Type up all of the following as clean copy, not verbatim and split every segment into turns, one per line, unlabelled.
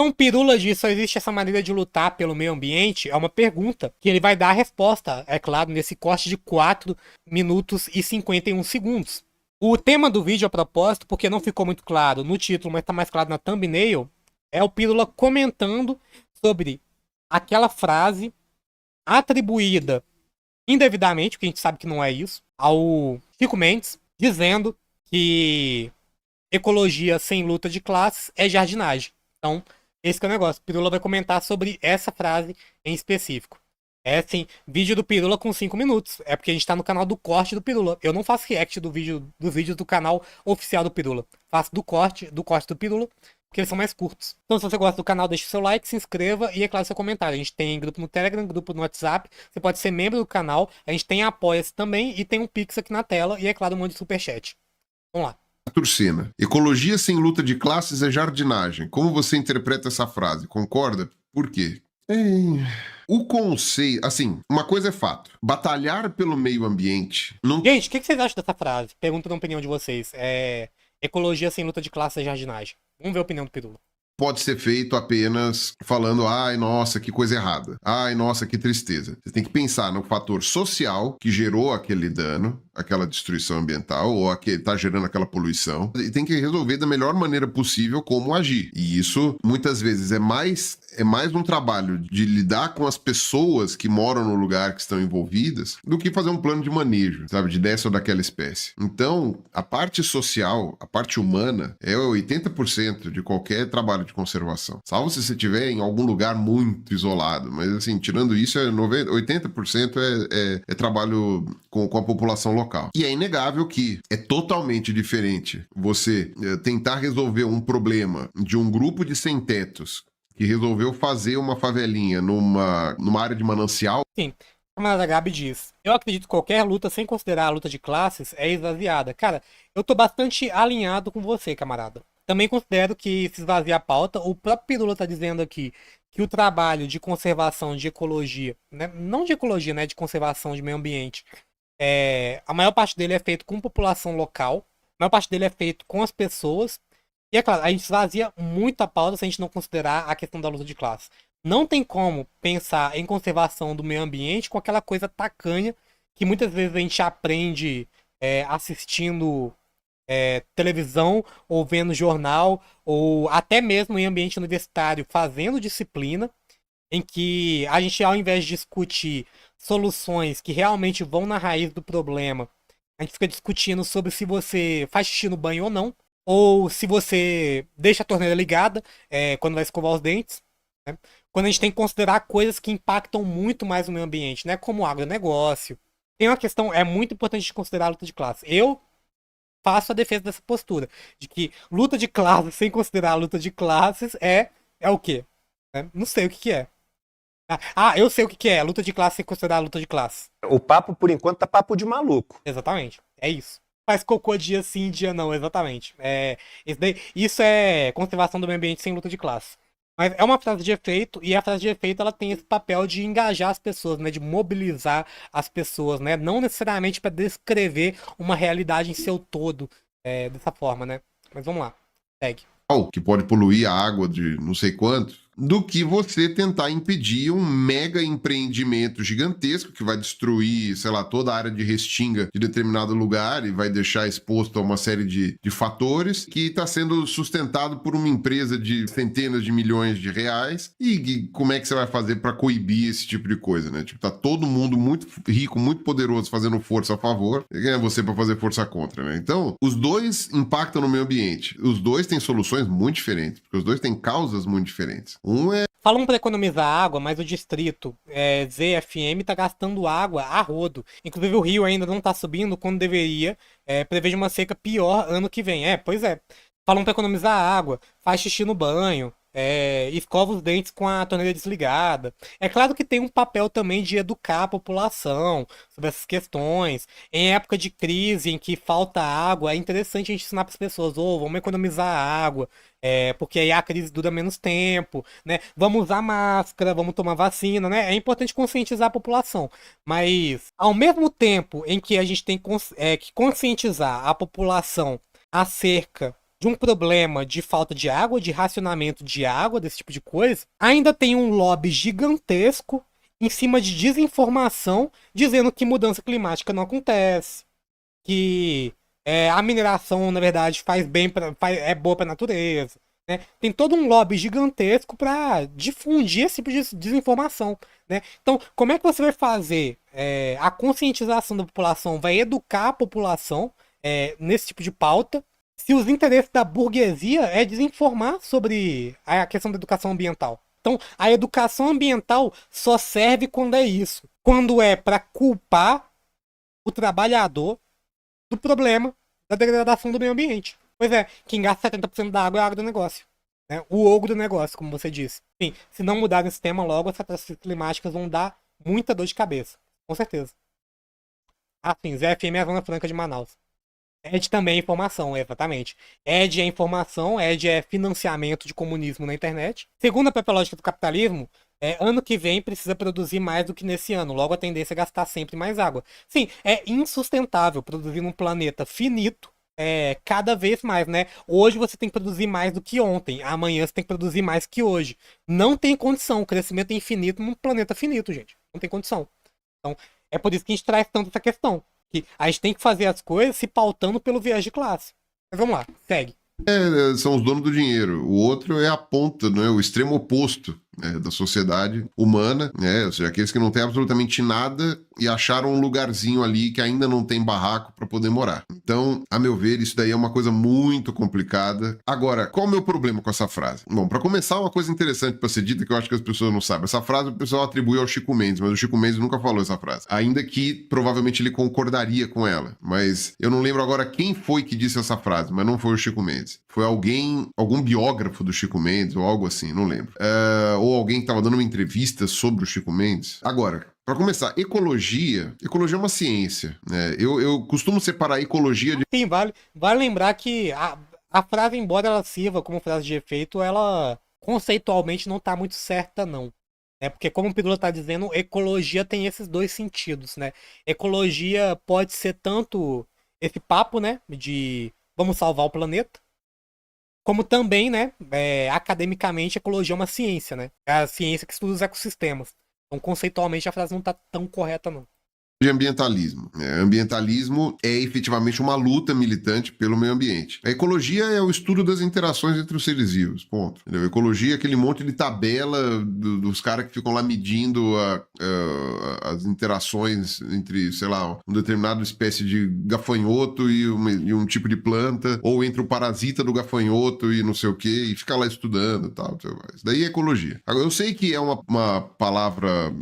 Então, o Pirula diz, só existe essa maneira de lutar pelo meio ambiente? É uma pergunta que ele vai dar a resposta, é claro, nesse corte de 4 minutos e 51 segundos. O tema do vídeo, a propósito, porque não ficou muito claro no título, mas tá mais claro na thumbnail, é o Pirula comentando sobre aquela frase atribuída indevidamente, porque a gente sabe que não é isso, ao Chico Mendes, dizendo que ecologia sem luta de classes é jardinagem. Então, esse que é o negócio. O Pirula vai comentar sobre essa frase em específico. É assim, vídeo do Pirula com 5 minutos. É porque a gente tá no canal do corte do Pirula. Eu não faço react dos vídeos do canal oficial do Pirula. Faço do corte do Pirula, porque eles são mais curtos. Então, se você gosta do canal, deixe seu like, se inscreva e, é claro, seu comentário. A gente tem grupo no Telegram, grupo no WhatsApp. Você pode ser membro do canal. A gente tem Apoia-se também e tem um Pix aqui na tela. E, é claro, um monte de superchat. Vamos lá.
Turcina. Ecologia sem luta de classes é jardinagem. Como você interpreta essa frase? Concorda? Por quê? O conceito... Assim, uma coisa é fato. Batalhar pelo meio ambiente... Não...
Gente, o que vocês acham dessa frase? Pergunta na opinião de vocês. Ecologia sem luta de classe é jardinagem. Vamos ver a opinião do Pirula.
Pode ser feito apenas falando, ai, nossa, que coisa errada. Ai, nossa, que tristeza. Você tem que pensar no fator social que gerou aquele dano, aquela destruição ambiental, ou que está gerando aquela poluição. E tem que resolver da melhor maneira possível como agir. E isso, muitas vezes, é mais um trabalho de lidar com as pessoas que moram no lugar que estão envolvidas do que fazer um plano de manejo, sabe, de dessa ou daquela espécie. Então, a parte social, a parte humana, é 80% de qualquer trabalho de conservação. Salvo se você estiver em algum lugar muito isolado. Mas, assim, tirando isso, 80% é trabalho com a população local. E é inegável que é totalmente diferente você tentar resolver um problema de um grupo de sem-tetos que resolveu fazer uma favelinha numa área de manancial.
Sim, a camarada Gabi diz: eu acredito que qualquer luta, sem considerar a luta de classes, é esvaziada. Cara, eu tô bastante alinhado com você, camarada. Também considero que se esvazia a pauta. O próprio Pirula tá dizendo aqui que o trabalho de conservação de ecologia, né? Não de ecologia, né? De conservação de meio ambiente. A maior parte dele é feito com população local. A maior parte dele é feito com as pessoas. E é claro, a gente esvazia muito a pauta se a gente não considerar a questão da luta de classe. Não tem como pensar em conservação do meio ambiente com aquela coisa tacanha que muitas vezes a gente aprende assistindo televisão, ou vendo jornal, ou até mesmo em ambiente universitário, fazendo disciplina, em que a gente, ao invés de discutir soluções que realmente vão na raiz do problema, a gente fica discutindo sobre se você faz xixi no banho ou não, ou se você deixa a torneira ligada quando vai escovar os dentes, né? Quando a gente tem que considerar coisas que impactam muito mais o meio ambiente, né? Como o agronegócio. Tem uma questão, é muito importante de considerar a luta de classe. Eu faço a defesa dessa postura, de que luta de classes sem considerar a luta de classes é o quê? Não sei o que é. Eu sei o que é. Luta de classe sem considerar a luta de classe.
O papo, por enquanto, tá papo de maluco.
Exatamente. É isso. Faz cocô dia sim, dia não, exatamente. Isso é conservação do meio ambiente sem luta de classe. Mas é uma frase de efeito, e a frase de efeito ela tem esse papel de engajar as pessoas, né? De mobilizar as pessoas, né? Não necessariamente para descrever uma realidade em seu todo dessa forma, né? Mas vamos lá. Segue.
Que pode poluir a água de não sei quanto, do que você tentar impedir um mega empreendimento gigantesco que vai destruir, sei lá, toda a área de restinga de determinado lugar e vai deixar exposto a uma série de fatores que está sendo sustentado por uma empresa de centenas de milhões de reais. E como é que você vai fazer para coibir esse tipo de coisa, né? Tipo, tá todo mundo muito rico, muito poderoso fazendo força a favor, e quem é você para fazer força contra, né? Então, os dois impactam no meio ambiente. Os dois têm soluções muito diferentes, porque os dois têm causas muito diferentes.
Falam para economizar água, mas o distrito ZFM tá gastando água a rodo. Inclusive o rio ainda não tá subindo quando deveria. Prevejo uma seca pior ano que vem. Pois é. Falam para economizar água, faz xixi no banho, escova os dentes com a torneira desligada. É claro que tem um papel também de educar a população sobre essas questões. Em época de crise, em que falta água, é interessante a gente ensinar para as pessoas: vamos economizar água, porque aí a crise dura menos tempo, né? Vamos usar máscara, vamos tomar vacina, né? É importante conscientizar a população. Mas, ao mesmo tempo em que a gente tem que conscientizar a população acerca de um problema de falta de água, de racionamento de água, desse tipo de coisa, ainda tem um lobby gigantesco em cima de desinformação, dizendo que mudança climática não acontece, que a mineração, na verdade, é boa para a natureza. Né? Tem todo um lobby gigantesco para difundir esse tipo de desinformação. Né? Então, como é que você vai fazer a conscientização da população, vai educar a população nesse tipo de pauta, se os interesses da burguesia é desinformar sobre a questão da educação ambiental? Então, a educação ambiental só serve quando é isso. Quando é para culpar o trabalhador do problema da degradação do meio ambiente. Pois é, quem gasta 70% da água é o agronegócio. Né? O ogro do negócio, como você disse. Enfim, se não mudarem esse tema logo, as catástrofes climáticas vão dar muita dor de cabeça. Com certeza. Ah, sim, ZFM é a Zona Franca de Manaus. ED também é informação, exatamente. ED é informação, ED é financiamento de comunismo na internet. Segundo a própria lógica do capitalismo, ano que vem precisa produzir mais do que nesse ano. Logo a tendência é gastar sempre mais água. Sim, é insustentável produzir num planeta finito cada vez mais, né? Hoje você tem que produzir mais do que ontem. Amanhã você tem que produzir mais que hoje. Não tem condição. O crescimento é infinito num planeta finito, gente. Não tem condição. Então, é por isso que a gente traz tanto essa questão. Que a gente tem que fazer as coisas se pautando pelo viés de classe. Mas vamos lá, segue.
São os donos do dinheiro. O outro é a ponta, né? O extremo oposto da sociedade humana, né? Ou seja, aqueles que não têm absolutamente nada e acharam um lugarzinho ali que ainda não tem barraco para poder morar. Então, a meu ver, isso daí é uma coisa muito complicada. Agora, qual é o meu problema com essa frase? Bom, para começar, uma coisa interessante para ser dita que eu acho que as pessoas não sabem. Essa frase o pessoal atribui ao Chico Mendes, mas o Chico Mendes nunca falou essa frase. Ainda que provavelmente ele concordaria com ela. Mas eu não lembro agora quem foi que disse essa frase, mas não foi o Chico Mendes. Foi algum biógrafo do Chico Mendes ou algo assim, não lembro. Ou alguém que estava dando uma entrevista sobre o Chico Mendes. Agora, para começar, ecologia é uma ciência, né? Eu costumo separar ecologia de...
Sim, vale lembrar que a frase, embora ela sirva como frase de efeito, ela conceitualmente não está muito certa, não. Porque como o Pirula está dizendo, ecologia tem esses dois sentidos, né? Ecologia pode ser tanto esse papo, né, de vamos salvar o planeta, como também, né, academicamente, ecologia é uma ciência, né? É a ciência que estuda os ecossistemas. Então, conceitualmente, a frase não está tão correta, não.
De ambientalismo. Ambientalismo é efetivamente uma luta militante pelo meio ambiente. A ecologia é o estudo das interações entre os seres vivos, ponto. Entendeu? A ecologia é aquele monte de tabela dos caras que ficam lá medindo as interações entre, sei lá, uma determinada espécie de gafanhoto e um tipo de planta, ou entre o parasita do gafanhoto e não sei o que, e fica lá estudando e tal. Isso daí é ecologia. Agora, eu sei que é uma palavra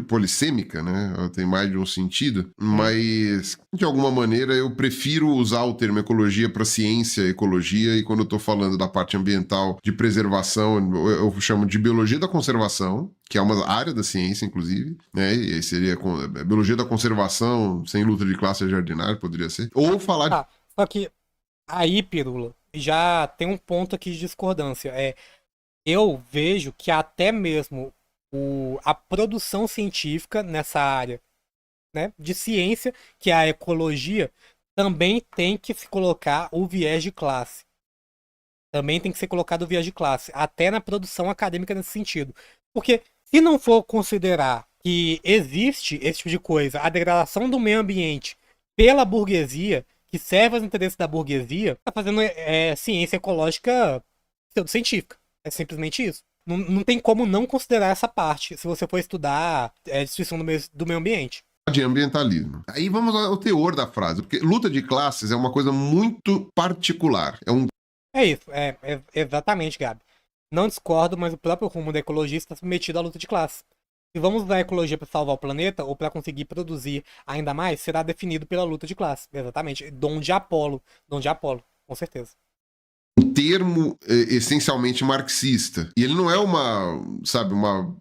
polissêmica, né? Ela tem mais de um sentido, mas de alguma maneira eu prefiro usar o termo ecologia para ciência, ecologia, e quando eu estou falando da parte ambiental de preservação, eu chamo de biologia da conservação, que é uma área da ciência, inclusive, né? E aí seria biologia da conservação sem luta de classe jardinária, poderia ser. Ou falar de...
Só que aí, Pirula, já tem um ponto aqui de discordância. Eu vejo que até mesmo a produção científica nessa área, né, de ciência, que é a ecologia, também tem que se colocar o viés de classe. Também tem que ser colocado o viés de classe, até na produção acadêmica nesse sentido. Porque se não for considerar que existe esse tipo de coisa, a degradação do meio ambiente pela burguesia, que serve aos interesses da burguesia, tá fazendo ciência ecológica pseudocientífica. É simplesmente isso. Não tem como não considerar essa parte, se você for estudar a destruição do meio ambiente.
De ambientalismo. Aí vamos ao teor da frase, porque luta de classes é uma coisa muito particular.
É isso, exatamente, Gabi. Não discordo, mas o próprio rumo da ecologia está submetido à luta de classes. Se vamos usar a ecologia para salvar o planeta ou para conseguir produzir ainda mais, será definido pela luta de classes. Exatamente. Dom de Apolo, com certeza.
termo essencialmente marxista. E ele não é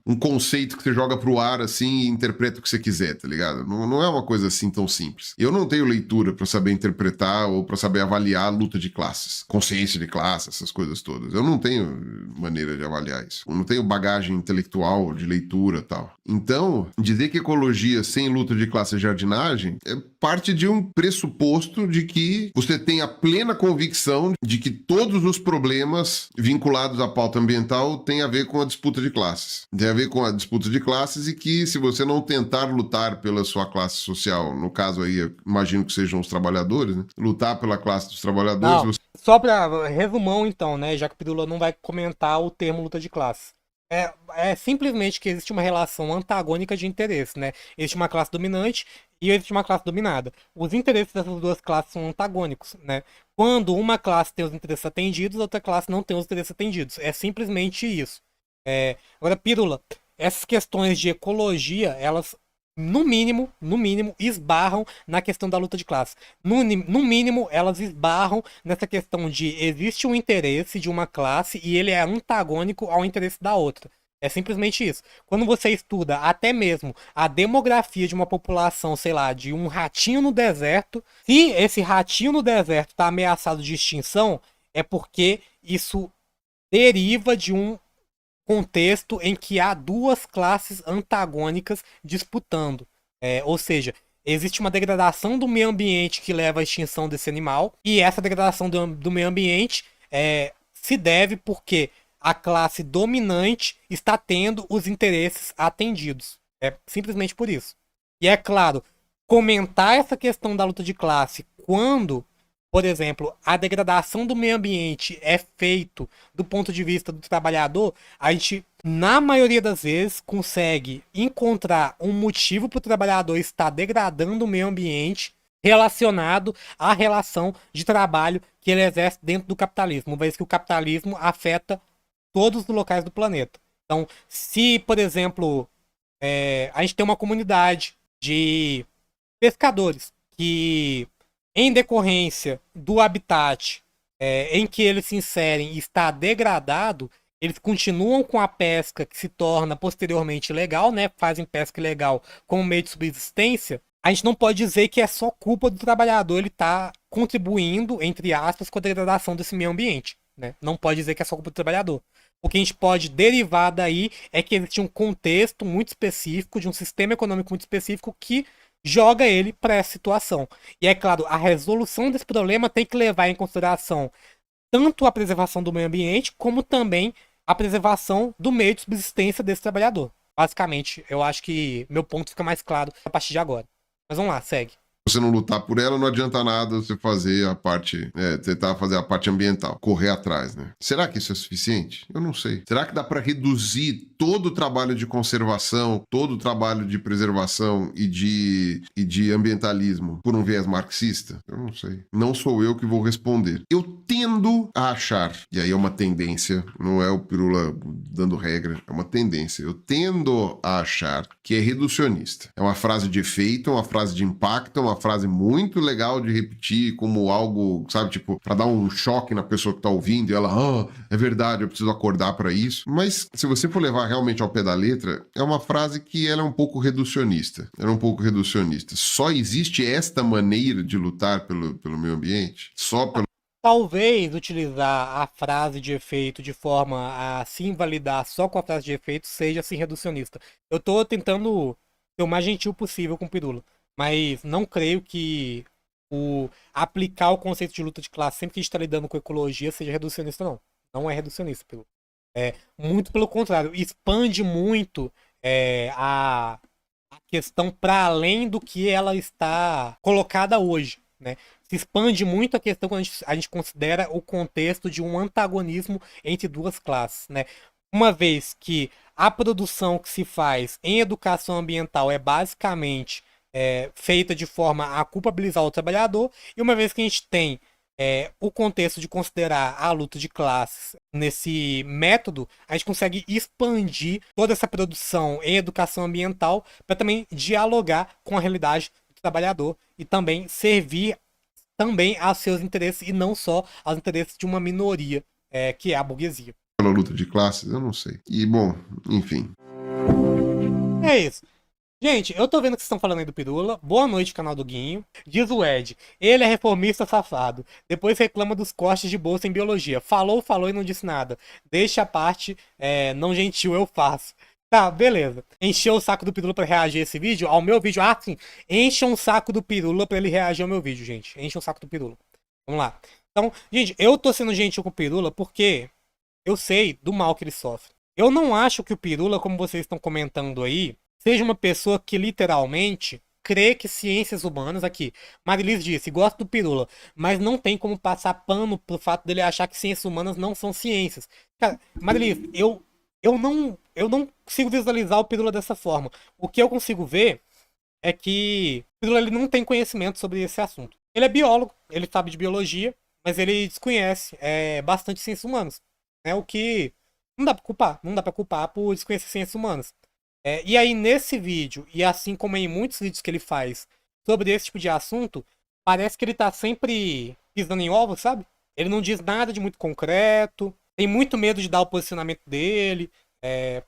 um conceito que você joga pro ar assim e interpreta o que você quiser, tá ligado? Não é uma coisa assim tão simples. Eu não tenho leitura pra saber interpretar ou pra saber avaliar a luta de classes, consciência de classe, essas coisas todas. Eu não tenho maneira de avaliar isso. Eu não tenho bagagem intelectual de leitura e tal. Então, dizer que ecologia sem luta de classe é jardinagem é parte de um pressuposto de que você tem a plena convicção de que todos os problemas vinculados à pauta ambiental têm a ver com a disputa de classes. Tem a ver com a disputa de classes e que se você não tentar lutar pela sua classe social, no caso aí, eu imagino que sejam os trabalhadores, né? Lutar pela classe dos trabalhadores...
Não, só pra resumão então, né, já que o Pirula não vai comentar o termo luta de classe. É simplesmente que existe uma relação antagônica de interesse, né? Existe uma classe dominante e existe uma classe dominada. Os interesses dessas duas classes são antagônicos, né? Quando uma classe tem os interesses atendidos, a outra classe não tem os interesses atendidos. É simplesmente isso. Agora, Pirula, essas questões de ecologia, elas, no mínimo, esbarram na questão da luta de classe. No mínimo, elas esbarram nessa questão de existe um interesse de uma classe e ele é antagônico ao interesse da outra. É simplesmente isso. Quando você estuda até mesmo a demografia de uma população, sei lá, de um ratinho no deserto, se esse ratinho no deserto está ameaçado de extinção, é porque isso deriva de um contexto em que há duas classes antagônicas disputando. Ou seja, existe uma degradação do meio ambiente que leva à extinção desse animal, e essa degradação do meio ambiente se deve porque a classe dominante está tendo os interesses atendidos. É simplesmente por isso. E é claro, comentar essa questão da luta de classe quando, por exemplo, a degradação do meio ambiente é feito do ponto de vista do trabalhador, a gente, na maioria das vezes, consegue encontrar um motivo para o trabalhador estar degradando o meio ambiente relacionado à relação de trabalho que ele exerce dentro do capitalismo, uma vez que o capitalismo afeta todos os locais do planeta. Então, se, por exemplo, a gente tem uma comunidade de pescadores que, em decorrência do habitat em que eles se inserem está degradado, eles continuam com a pesca que se torna posteriormente legal, né? Fazem pesca ilegal como meio de subsistência. A gente não pode dizer que é só culpa do trabalhador ele estar contribuindo, entre aspas, com a degradação desse meio ambiente, né? Não pode dizer que é só culpa do trabalhador. O que a gente pode derivar daí é que existe um contexto muito específico, de um sistema econômico muito específico que joga ele para essa situação. E é claro, a resolução desse problema tem que levar em consideração tanto a preservação do meio ambiente, como também a preservação do meio de subsistência desse trabalhador. Basicamente, eu acho que meu ponto fica mais claro a partir de agora. Mas vamos lá, segue.
Você não lutar por ela, não adianta nada você fazer a parte, tentar fazer a parte ambiental, correr atrás, né? Será que isso é suficiente? Eu não sei. Será que dá para reduzir todo o trabalho de conservação, todo o trabalho de preservação e de ambientalismo por um viés marxista? Eu não sei. Não sou eu que vou responder. Eu tendo a achar, e aí é uma tendência, não é o Pirula dando regra, é uma tendência. Eu tendo a achar que é reducionista. É uma frase de efeito, uma frase de impacto, uma frase muito legal de repetir como algo, sabe, tipo, pra dar um choque na pessoa que tá ouvindo e ela, é verdade, eu preciso acordar pra isso. Mas se você for levar realmente ao pé da letra, é uma frase que ela é um pouco reducionista. Ela é um pouco reducionista. Só existe esta maneira de lutar pelo meio ambiente? Só pelo...
Talvez utilizar a frase de efeito de forma a se invalidar só com a frase de efeito seja assim reducionista. Eu tô tentando ser o mais gentil possível com o Pirula, mas não creio que aplicar o conceito de luta de classe sempre que a gente está lidando com ecologia seja reducionista, não. Não é reducionista, Pirula. Muito pelo contrário, expande muito a questão para além do que ela está colocada hoje, né? Se expande muito a questão quando a gente considera o contexto de um antagonismo entre duas classes, né? Uma vez que a produção que se faz em educação ambiental é basicamente feita de forma a culpabilizar o trabalhador, e uma vez que a gente tem o contexto de considerar a luta de classes nesse método, a gente consegue expandir toda essa produção em educação ambiental para também dialogar com a realidade do trabalhador e também servir também aos seus interesses e não só aos interesses de uma minoria, que é a burguesia.
Pela luta de classes, eu não sei. E, bom, enfim.
É isso. Gente, eu tô vendo que vocês estão falando aí do Pirula. Boa noite, canal do Guinho. Diz o Ed. Ele é reformista safado. Depois reclama dos cortes de bolsa em biologia. Falou e não disse nada. Deixa a parte não gentil, eu faço. Tá, beleza. Encheu o saco do Pirula pra reagir a esse vídeo? Ao meu vídeo? Ah, sim. Encham o saco do Pirula pra ele reagir ao meu vídeo, gente. Encham o saco do Pirula. Vamos lá. Então, gente, eu tô sendo gentil com o Pirula porque eu sei do mal que ele sofre. Eu não acho que o Pirula, como vocês estão comentando aí, seja uma pessoa que literalmente crê que ciências humanas, aqui, Marilis disse, gosta do Pirula, mas não tem como passar pano pro fato dele achar que ciências humanas não são ciências. Cara, Marilis, eu não consigo visualizar o Pirula dessa forma. O que eu consigo ver é que o Pirula ele não tem conhecimento sobre esse assunto. Ele é biólogo, ele sabe de biologia, mas ele desconhece bastante ciências humanas. O que não dá pra culpar, não dá pra culpar por desconhecer ciências humanas. E aí, nesse vídeo, e assim como em muitos vídeos que ele faz sobre esse tipo de assunto, parece que ele tá sempre pisando em ovos, sabe? Ele não diz nada de muito concreto, tem muito medo de dar o posicionamento dele,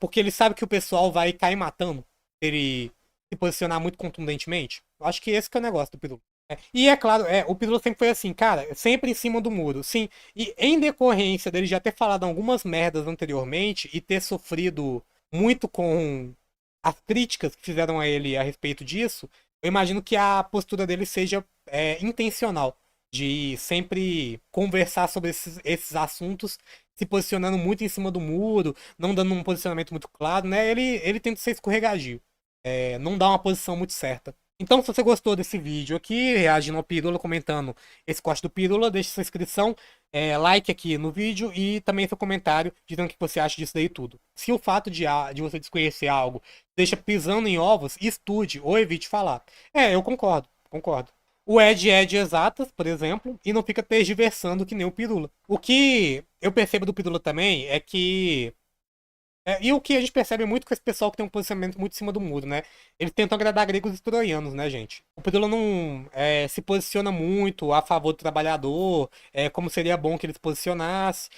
porque ele sabe que o pessoal vai cair matando se ele se posicionar muito contundentemente. Eu acho que esse que é o negócio do Pirula. E é claro, o Pirula sempre foi assim, cara, sempre em cima do muro, sim. E em decorrência dele já ter falado algumas merdas anteriormente e ter sofrido muito com as críticas que fizeram a ele a respeito disso, eu imagino que a postura dele seja intencional, de sempre conversar sobre esses assuntos, se posicionando muito em cima do muro, não dando um posicionamento muito claro, né? Ele tenta ser escorregadio, não dá uma posição muito certa. Então, se você gostou desse vídeo aqui, reagindo ao Pirula, comentando esse corte do Pirula, deixe sua inscrição, like aqui no vídeo e também seu comentário dizendo o que você acha disso daí tudo. Se o fato de você desconhecer algo deixa pisando em ovos, estude ou evite falar. Eu concordo. O Ed é de exatas, por exemplo, e não fica tergiversando que nem o Pirula. O que eu percebo do Pirula também é que e o que a gente percebe muito com esse pessoal que tem um posicionamento muito em cima do muro, né? Eles tentam agradar gregos e troianos, né, gente? O Pirula não se posiciona muito a favor do trabalhador, como seria bom que ele se posicionasse.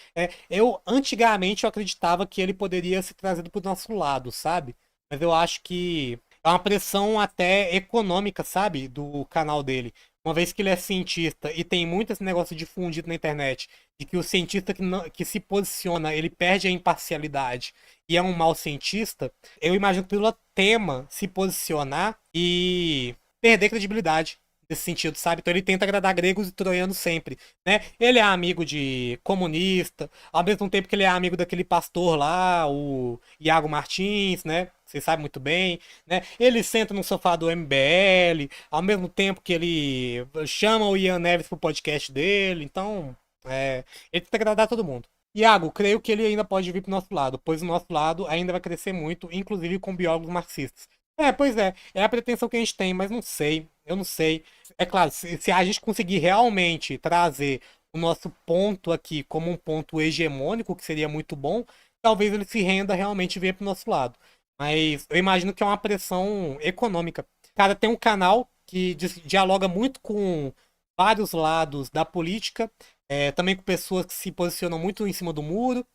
Antigamente, eu acreditava que ele poderia ser trazido pro nosso lado, sabe? Mas eu acho que é uma pressão até econômica, sabe? Do canal dele. Uma vez que ele é cientista e tem muito esse negócio difundido na internet, de que o cientista que se posiciona, ele perde a imparcialidade e é um mau cientista, eu imagino que o Pirula tema se posicionar e perder credibilidade nesse sentido, sabe? Então ele tenta agradar gregos e troianos sempre, né? Ele é amigo de comunista, ao mesmo tempo que ele é amigo daquele pastor lá, o Iago Martins, né? Vocês sabem muito bem, né? Ele senta no sofá do MBL, ao mesmo tempo que ele chama o Ian Neves pro podcast dele, então ele tenta agradar todo mundo. Iago, creio que ele ainda pode vir pro nosso lado, pois o nosso lado ainda vai crescer muito, inclusive com biólogos marxistas. Pois é a pretensão que a gente tem, mas não sei, eu não sei. É claro, se a gente conseguir realmente trazer o nosso ponto aqui como um ponto hegemônico, que seria muito bom, talvez ele se renda realmente e venha pro nosso lado. Mas eu imagino que é uma pressão econômica. Cara, tem um canal que dialoga muito com vários lados da política, também com pessoas que se posicionam muito em cima do muro,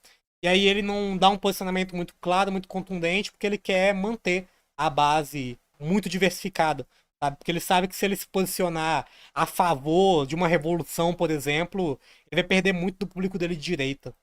e aí ele não dá um posicionamento muito claro, muito contundente, porque ele quer manter a base muito diversificada, sabe? Porque ele sabe que se ele se posicionar a favor de uma revolução, por exemplo, ele vai perder muito do público dele de direita.